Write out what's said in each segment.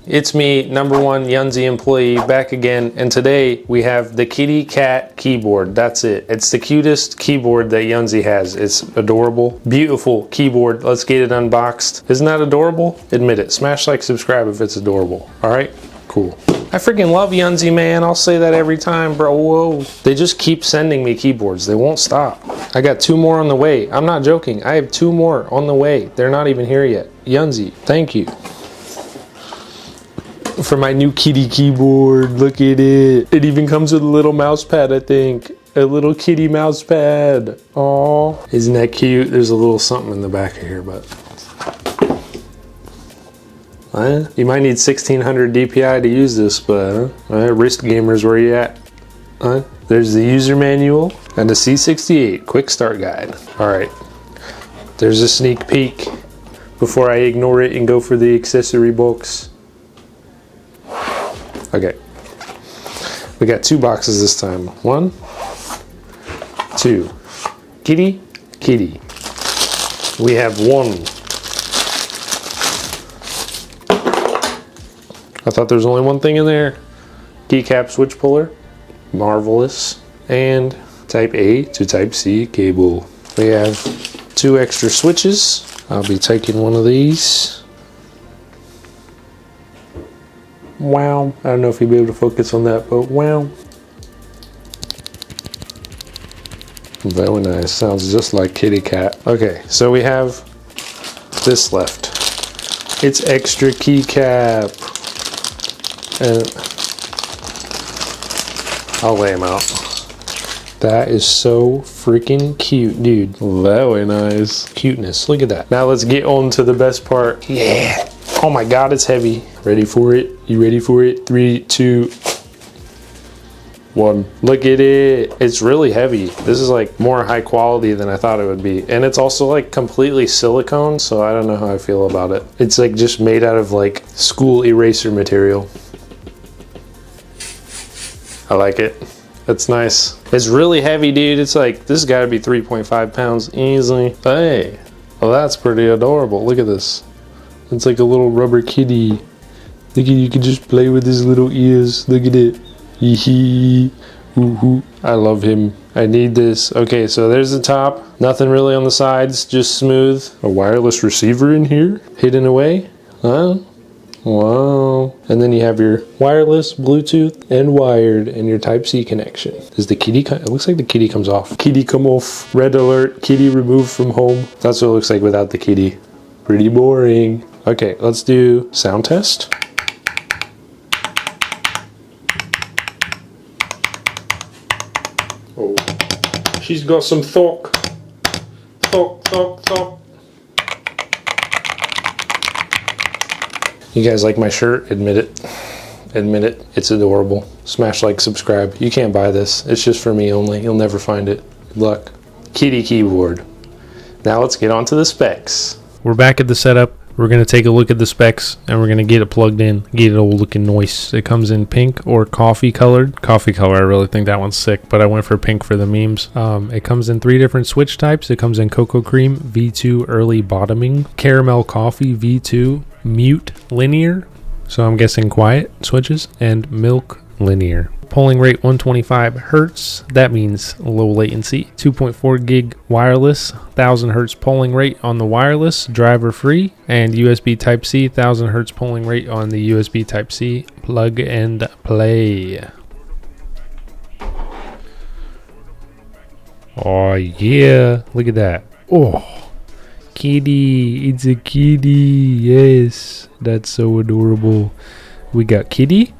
it's me, #1 YUNZII employee, back again, and today we have the kitty cat keyboard. That's it. It's the cutest keyboard that YUNZII has. It's adorable, beautiful keyboard. Let's get it unboxed. Isn't that adorable? Admit it. Smash like, subscribe if it's adorable. All right? Cool. I freaking love YUNZII, man. I'll say that every time, bro. Whoa. They just keep sending me keyboards. They won't stop. I got 2 more on the way. I'm not joking. I have 2 more on the way. They're not even here yet. YUNZII, thank you for my new kitty keyboard. Look at it. It even comes with a little mouse pad, I think. A little kitty mouse pad. Aw. Isn't that cute? There's a little something in the back of here, but... You might need 1600 DPI to use this, but wrist gamers, where you at? There's the user manual and the C68 quick start guide. All right, there's a sneak peek before I ignore it and go for the accessory box. Okay, we got 2 boxes this time. 1, 2, kitty, kitty. We have 1. I thought there was only 1 thing in there. Keycap switch puller, marvelous, and type A to type C cable. We have 2 extra switches. I'll be taking one of these. Wow. I don't know if you'll be able to focus on that, but wow. Very nice. Sounds just like kitty cat. Okay, so we have this left. It's extra keycap. And I'll lay him out. That is so freaking cute, dude. Very nice. Cuteness. Look at that. Now let's get on to the best part. Yeah. Oh my God, it's heavy. Ready for it? You ready for it? 3, 2, 1. Look at it. It's really heavy. This is like more high quality than I thought it would be. And it's also like completely silicone, so I don't know how I feel about it. It's like just made out of like school eraser material. I like it. It's nice. It's really heavy, dude. It's like, this has got to be 3.5 pounds easily. Hey, well, that's pretty adorable. Look at this. It's like a little rubber kitty. Look at, you can just play with his little ears. Look at it. Hee hoo. I love him. I need this. Okay, so there's the top. Nothing really on the sides, just smooth. A wireless receiver in here, hidden away. Huh? Wow. And then you have your wireless, Bluetooth, and wired, and your Type-C connection. Does the kitty come? It looks like the kitty comes off. Kitty come off. Red alert. Kitty removed from home. That's what it looks like without the kitty. Pretty boring. Okay, let's do sound test. Oh, she's got some thok. Thok, thok, thok. You guys like my shirt? Admit it. Admit it. It's adorable. Smash like, subscribe. You can't buy this. It's just for me only. You'll never find it. Good luck. Kitty keyboard. Now let's get on to the specs. We're back at the setup. We're going to take a look at the specs and we're going to get it plugged in, get it all looking nice. It comes in pink or coffee colored. Coffee color, I really think that one's sick, but I went for pink for the memes. It comes in 3 different switch types. It comes in Cocoa Cream V2 Early Bottoming, Caramel Coffee V2 Mute Linear, so I'm guessing quiet switches, and Milk Linear. Polling rate 125 hertz, that means low latency. 2.4 gig wireless, 1000 hertz polling rate on the wireless, driver free, and USB Type-C, 1000 hertz polling rate on the USB Type-C, plug and play. Oh yeah, look at that. Oh, kitty, it's a kitty, yes, that's so adorable. We got kitty.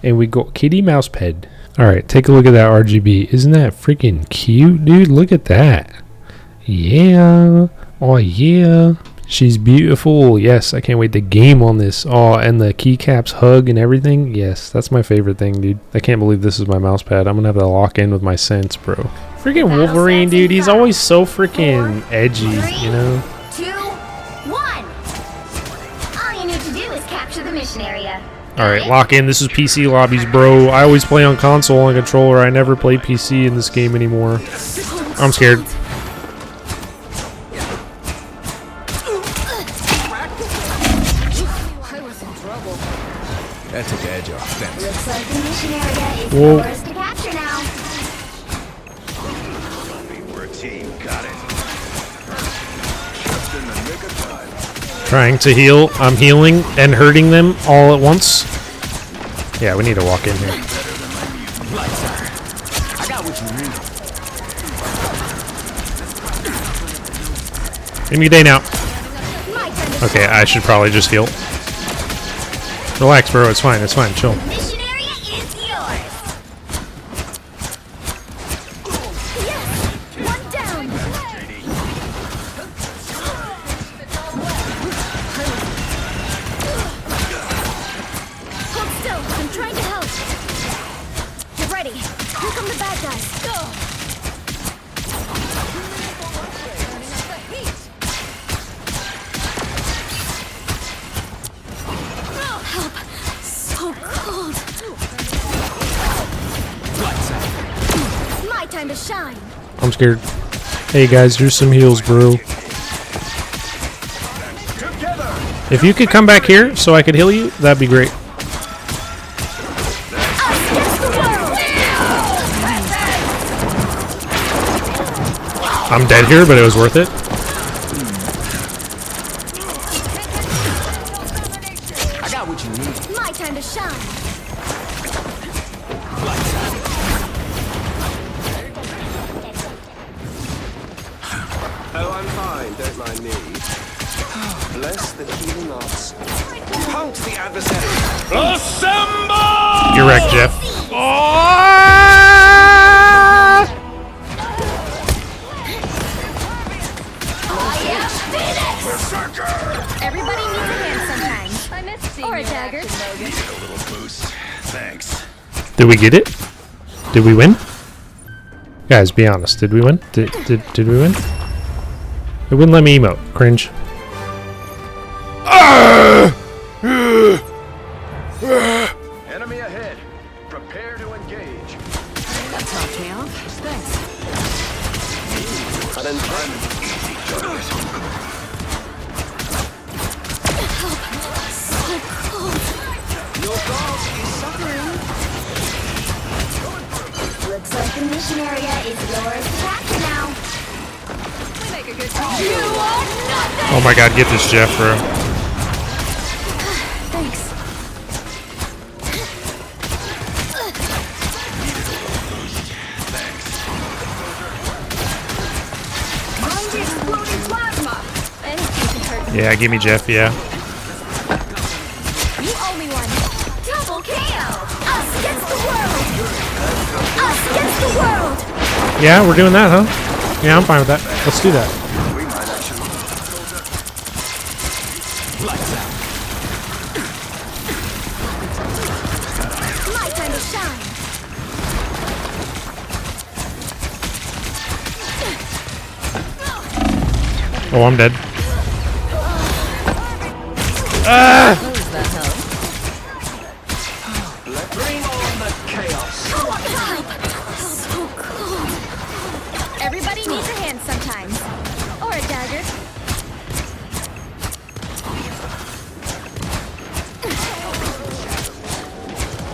And we got kitty mousepad. Alright, take a look at that RGB. Isn't that freaking cute, dude? Look at that. Yeah. Oh, yeah. She's beautiful. Yes, I can't wait to game on this. Oh, and the keycaps hug and everything. Yes, that's my favorite thing, dude. I can't believe this is my mousepad. I'm gonna have to lock in with my sense, bro. Freaking Wolverine, dude. He's always so freaking edgy, you know? 2, 1. All you need to do is capture the mission area. Alright, lock in. This is PC lobbies, bro. I always play on console on controller. I never play PC in this game anymore. I'm scared. That took the edge off. Thanks. Looks like the mission area is Whoa. yours to capture now. We're a team. Got it. Just in the nick of time. Trying to heal. I'm healing and hurting them all at once. Yeah, we need to walk in here. I got what you need. Give me a day now. My turn to Okay, I should probably just heal. Relax, bro. It's fine. It's fine. Chill. mission area is yours. Yes! One down. Hold still. I'm trying to help. Get ready. Here come the bad guys. Go. Help. So cold. My time to shine. I'm scared. Hey guys, here's some heals, bro. If you could come back here so I could heal you, that'd be great. Against the world. I'm dead here, but it was worth it. I got what you need. My time to shine. Oh, I'm fine. Don't mind me. Bless the healing arts. Halt the adversary. You're wrecked, Jeff. Everybody needs a hand sometimes. I miss seeing or a dagger. Need a little boost. Thanks. Did we get it? Did we win? Guys, be honest. Did we win? Did we win? It wouldn't let me emote. Cringe. Enemy ahead. Prepare to engage. That topped me off. Thanks. So cold. Your dog is suffering. Looks like the mission area is yours to capture now. We make a good team. You are nothing! Oh my god, get this Jeff, bro. Thanks. Mind the exploding plasma. Anything can hurt. Yeah, give me Jeff, yeah. You owe me one. Double KO. Us against the world. Us against the world. Yeah, we're doing that, huh? Yeah, I'm fine with that. Let's do that. We might actually. My time to shine. Oh, I'm dead. Close that hell. Bring on the chaos. So cold. Everybody needs a hand sometimes. Or a dagger.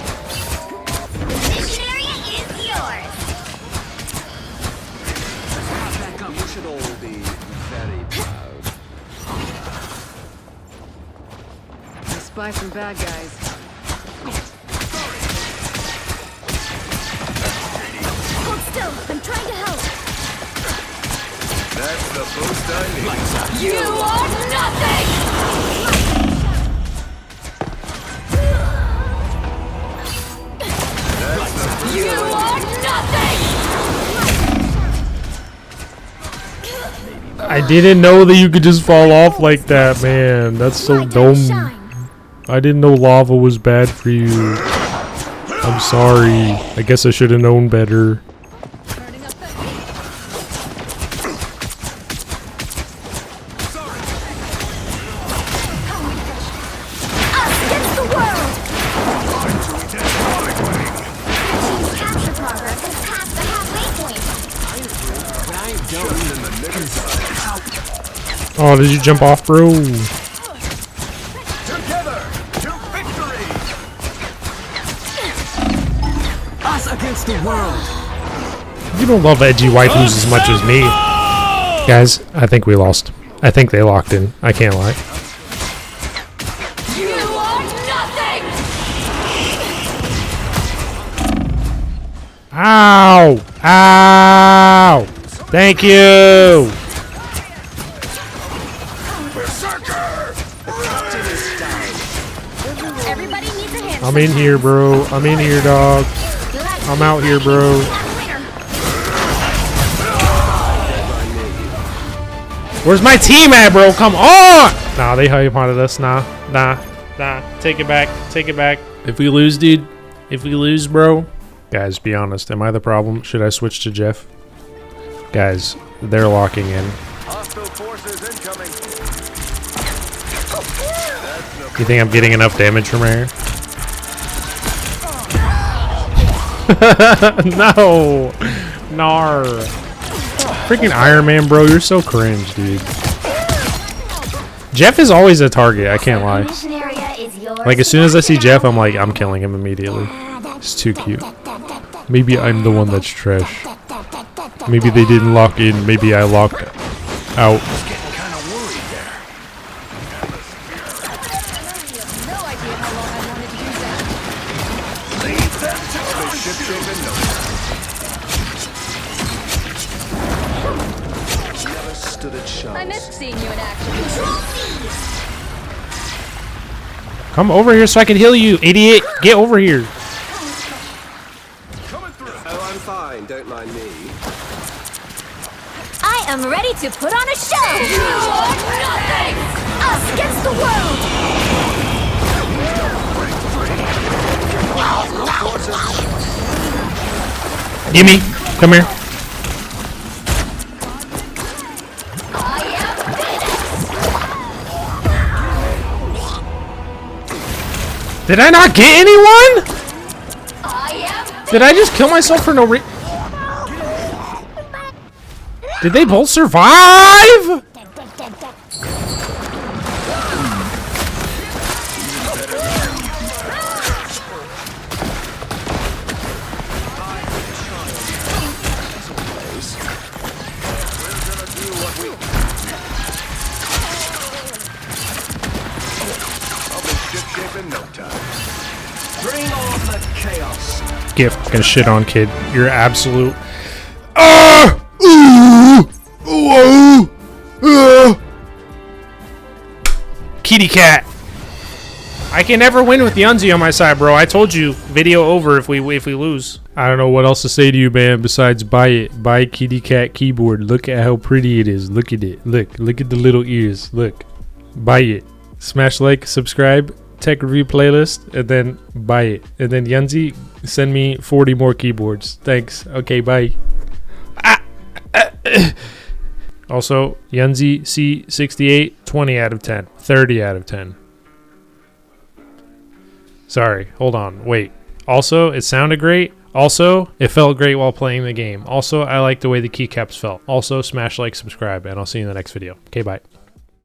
The mission area is yours. You should all be very proud. I spy some bad guys. Hold still. I'm trying to help. That's the boost I need. You are nothing! You are nothing! I didn't know that you could just fall off like that, man. That's so My time to dumb. shine. I didn't know lava was bad for you. I'm sorry. I guess I should have known better. Turning up the heat. Us against the world. Team's capture progress has passed the halfway point. Oh, did you jump off, bro? Together to victory. against the world. You don't love edgy waifus as much as me. Guys, I think we lost. I think they locked in. I can't lie. You are nothing! Ow! Ow! Thank you! Everybody needs a hand. I'm in here, bro. I'm in here, dog. I'm out here, bro. Where's my team at, bro? Come on! Nah, they hype on us. Nah. Take it back. Take it back. If we lose, dude. If we lose, bro. Guys, be honest. Am I the problem? Should I switch to Jeff? Guys, they're locking in. Hostile forces incoming. You think I'm getting enough damage from here? No! Nar! Freaking Iron Man, bro, you're so cringe, dude. Jeff is always a target, I can't lie. Like, as soon as I see Jeff, I'm like, I'm killing him immediately. He's too cute. Maybe I'm the one that's trash. Maybe they didn't lock in, maybe I locked out. Getting kind of worried there. No idea how long I wanted to do that. Leave them to us. Ship shape in no Never stood a chance. I missed seeing you in action. Come over here so I can heal you, idiot! Get over here! Oh, I'm fine. Don't mind me. I am ready to put on a show! You are nothing! Us against the world! Gimme! Come here. Did I not get anyone? Did I just kill myself for no reason? Did they both survive? ship shape in no time. Bring on the chaos. Gift, gonna shit on kid. You're absolute. Ah! Ooh! Whoa! Kitty cat. I can never win with YUNZII on my side, bro. I told you, video over if we lose. I don't know what else to say to you, man, besides buy it. Buy kitty cat keyboard. Look at how pretty it is. Look at it. Look at the little ears. Look. Buy it. Smash like, subscribe, tech review playlist, and then buy it. And then YUNZII, send me 40 more keyboards. Thanks. Okay, bye. Also, YUNZII C68, 20 out of 10. 30 out of 10. Sorry, hold on, wait. Also, it sounded great. Also, it felt great while playing the game. Also, I like the way the keycaps felt. Also, smash like, subscribe, and I'll see you in the next video. Okay, bye.